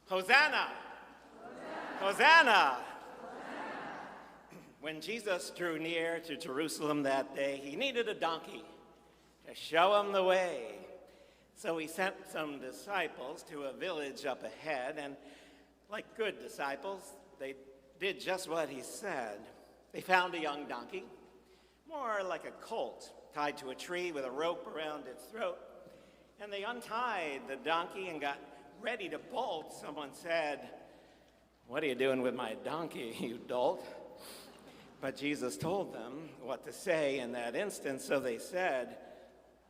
Hosanna! Hosanna! When Jesus drew near to Jerusalem that day, he needed a donkey to show him the way. So he sent some disciples to a village up ahead, and like good disciples, they did just what he said. They found a young donkey, more like a colt, tied to a tree with a rope around its throat. And they untied the donkey and got ready to bolt. Someone said, "What are you doing with my donkey, you dolt?" But Jesus told them what to say in that instant, so they said,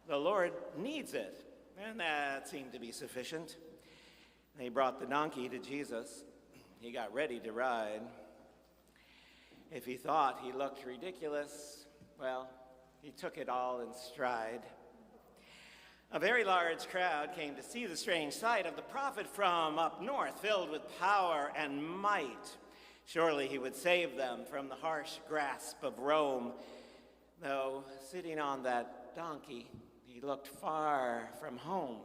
"The Lord needs it." And that seemed to be sufficient. They brought the donkey to Jesus. He got ready to ride. If he thought he looked ridiculous, well, he took it all in stride. A very large crowd came to see the strange sight of the prophet from up north, filled with power and might. Surely he would save them from the harsh grasp of Rome. Though sitting on that donkey, he looked far from home.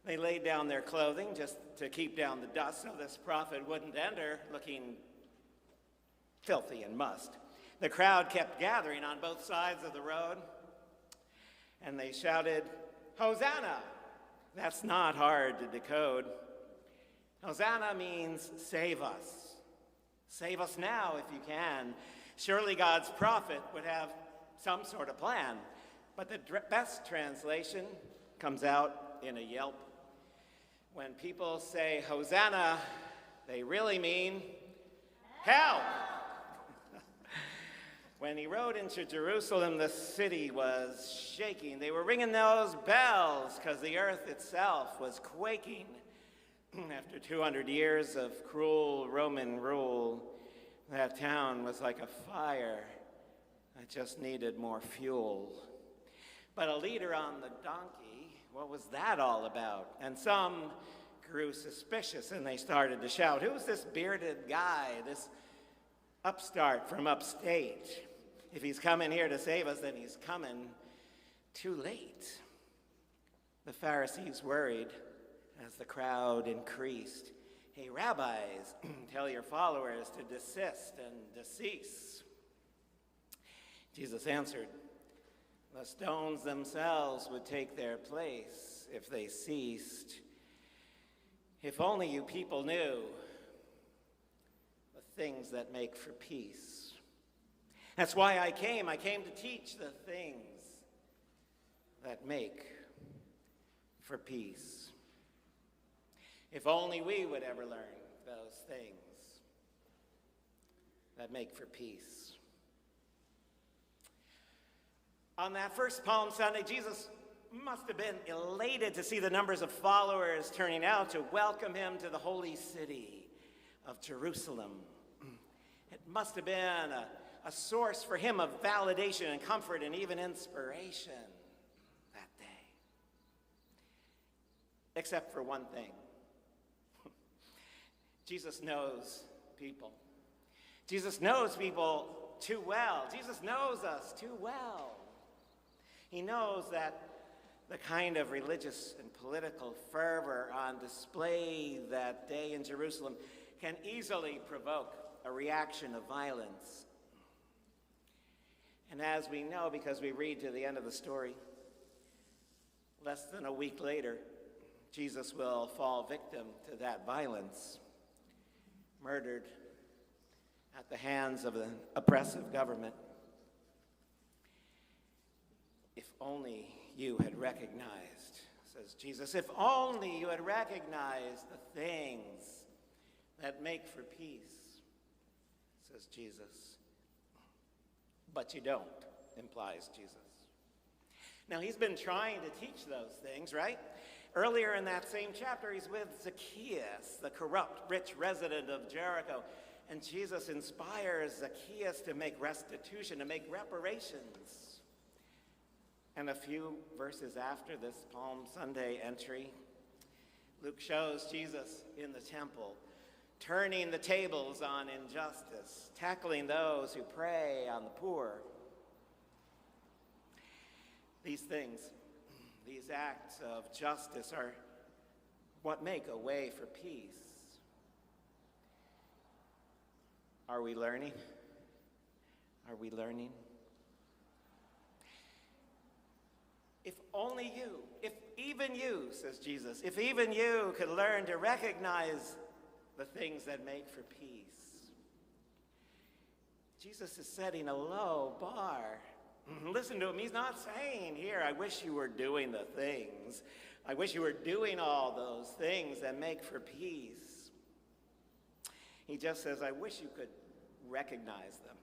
They laid down their clothing just to keep down the dust so this prophet wouldn't enter looking filthy and mussed. The crowd kept gathering on both sides of the road, and they shouted, "Hosanna!" That's not hard to decode. Hosanna means save us. Save us now if you can. Surely God's prophet would have some sort of plan. But the best translation comes out in a yelp. When people say Hosanna, they really mean help. When he rode into Jerusalem, the city was shaking. They were ringing those bells because the earth itself was quaking. After 200 years of cruel Roman rule, that town was like a fire that just needed more fuel. But a leader on the donkey, what was that all about? And some grew suspicious and they started to shout, "Who's this bearded guy, this upstart from upstate? If he's coming here to save us, then he's coming too late." The Pharisees worried as the crowd increased. "Hey, rabbis, tell your followers to desist and decease." Jesus answered, "The stones themselves would take their place if they ceased. If only you people knew the things that make for peace. That's why I came. I came to teach the things that make for peace. If only we would ever learn those things that make for peace." On that first Palm Sunday, Jesus must have been elated to see the numbers of followers turning out to welcome him to the holy city of Jerusalem. It must have been a source for him of validation and comfort and even inspiration that day. Except for one thing. Jesus knows people. Jesus knows people too well. Jesus knows us too well. He knows that the kind of religious and political fervor on display that day in Jerusalem can easily provoke a reaction of violence. And as we know, because we read to the end of the story, less than a week later, Jesus will fall victim to that violence, murdered at the hands of an oppressive government. If only you had recognized, says Jesus, if only you had recognized the things that make for peace, says Jesus. But you don't, implies Jesus. Now, he's been trying to teach those things, right? Earlier in that same chapter, he's with Zacchaeus, the corrupt, rich resident of Jericho. And Jesus inspires Zacchaeus to make restitution, to make reparations. And a few verses after this Palm Sunday entry, Luke shows Jesus in the temple, turning the tables on injustice, tackling those who prey on the poor. These things, these acts of justice are what make a way for peace. Are we learning? Are we learning? If only you, if even you, says Jesus, if even you could learn to recognize the things that make for peace. Jesus is setting a low bar. Listen to him. He's not saying, here, I wish you were doing the things. I wish you were doing all those things that make for peace. He just says, I wish you could recognize them.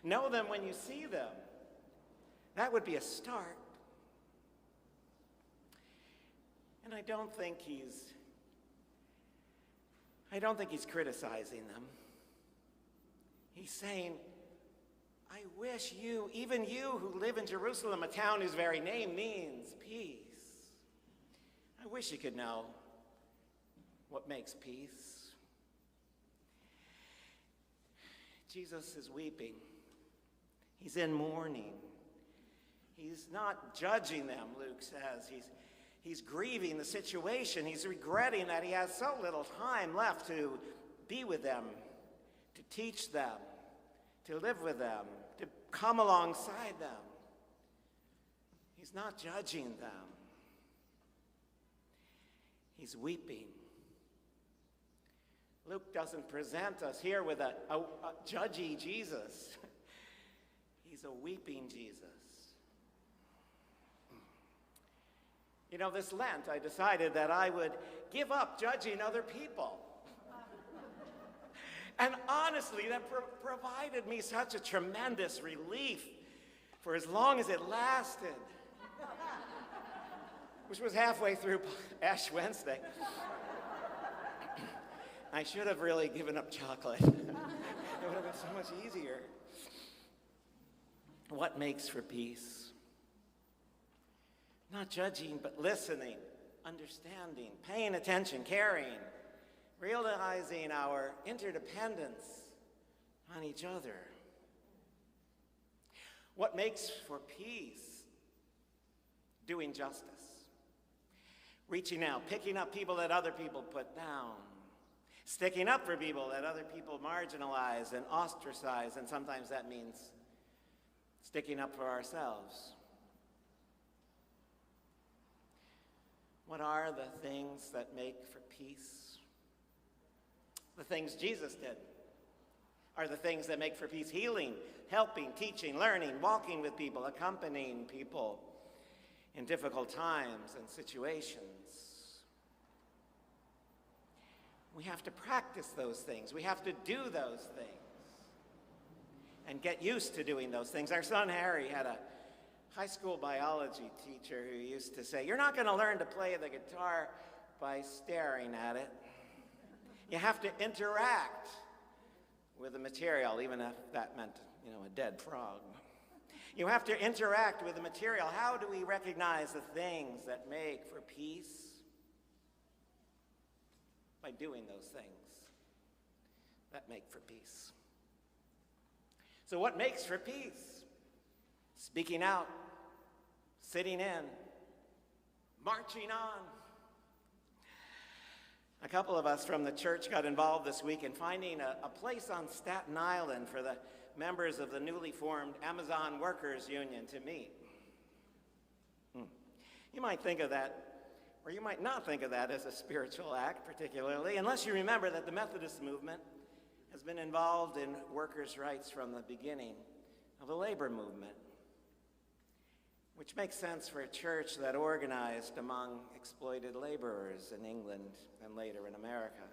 Know them when you see them. That would be a start. And I don't think he's criticizing them. He's saying, I wish you, even you who live in Jerusalem, a town whose very name means peace, I wish you could know what makes peace. Jesus is weeping. He's in mourning. He's not judging them, Luke says. He's grieving the situation. He's regretting that he has so little time left to be with them, to teach them, to live with them, to come alongside them. He's not judging them. He's weeping. Luke doesn't present us here with a judgy Jesus. He's a weeping Jesus. You know, this Lent, I decided that I would give up judging other people. And honestly, that provided me such a tremendous relief for as long as it lasted, which was halfway through Ash Wednesday. I should have really given up chocolate. It would have been so much easier. What makes for peace? Not judging, but listening, understanding, paying attention, caring, realizing our interdependence on each other. What makes for peace? Doing justice. Reaching out, picking up people that other people put down. Sticking up for people that other people marginalize and ostracize, and sometimes that means sticking up for ourselves. What are the things that make for peace? The things Jesus did are the things that make for peace: healing, helping, teaching, learning, walking with people, accompanying people in difficult times and situations. We have to practice those things. We have to do those things and get used to doing those things. Our son Harry had a high school biology teacher who used to say, you're not going to learn to play the guitar by staring at it. You have to interact with the material, even if that meant, a dead frog. You have to interact with the material. How do we recognize the things that make for peace? By doing those things that make for peace. So what makes for peace? Speaking out, sitting in, marching on. A couple of us from the church got involved this week in finding a place on Staten Island for the members of the newly formed Amazon Workers Union to meet. You might think of that, or you might not think of that as a spiritual act particularly, unless you remember that the Methodist movement has been involved in workers' rights from the beginning of the labor movement, which makes sense for a church that organized among exploited laborers in England and later in America.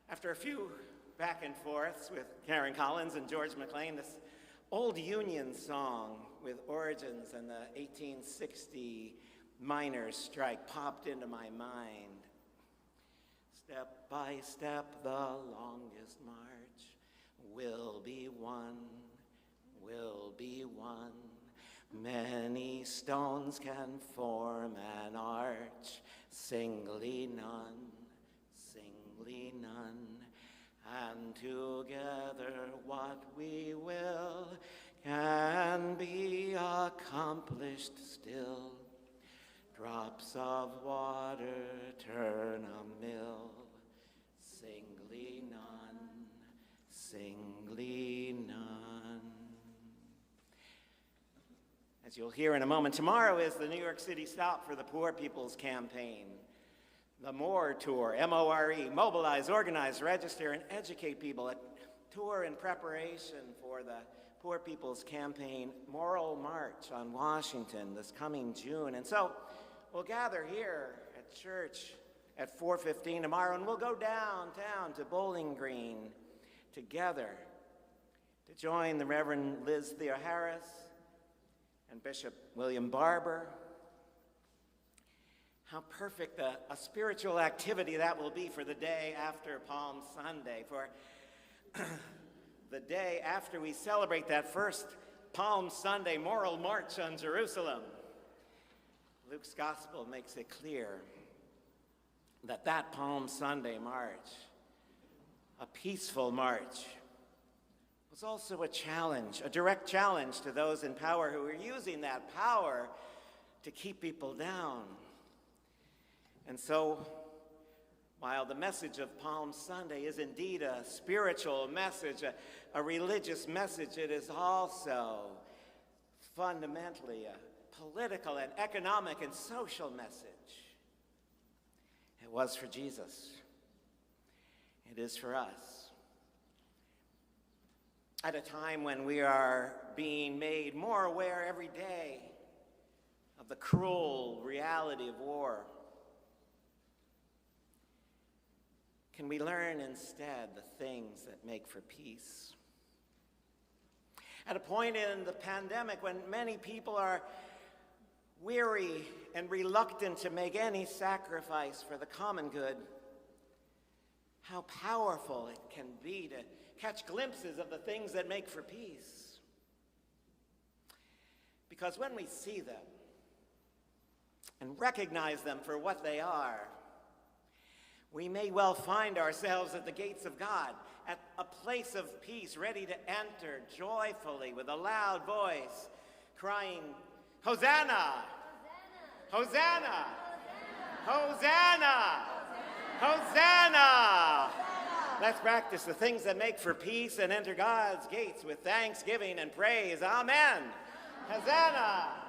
After a few back and forths with Karen Collins and George McLean, this old Union song with origins in the 1860 miners' strike popped into my mind. Step by step, the longest march will be won, will be won. Many stones can form an arch, singly none, singly none. And together what we will can be accomplished still. Drops of water turn a mill, singly none, singly none. As you'll hear in a moment, tomorrow is the New York City stop for the Poor People's Campaign. The MORE Tour, M-O-R-E, mobilize, organize, register, and educate people. A tour in preparation for the Poor People's Campaign Moral March on Washington this coming June. And so we'll gather here at church at 4:15 tomorrow, and we'll go downtown to Bowling Green together to join the Reverend Liz Theoharis and Bishop William Barber. How perfect a spiritual activity that will be for the day after Palm Sunday, for the day after we celebrate that first Palm Sunday moral march on Jerusalem. Luke's gospel makes it clear that that Palm Sunday march, a peaceful march, was also a challenge, a direct challenge to those in power who were using that power to keep people down. And so, while the message of Palm Sunday is indeed a spiritual message, a religious message, it is also fundamentally a political and economic and social message. It was for Jesus. It is for us. At a time when we are being made more aware every day of the cruel reality of war, can we learn instead the things that make for peace? At a point in the pandemic when many people are weary and reluctant to make any sacrifice for the common good, how powerful it can be to catch glimpses of the things that make for peace. Because when we see them and recognize them for what they are, we may well find ourselves at the gates of God, at a place of peace, ready to enter joyfully with a loud voice, crying, Hosanna! Hosanna! Hosanna! Hosanna! Let's practice the things that make for peace and enter God's gates with thanksgiving and praise. Amen. Hosanna!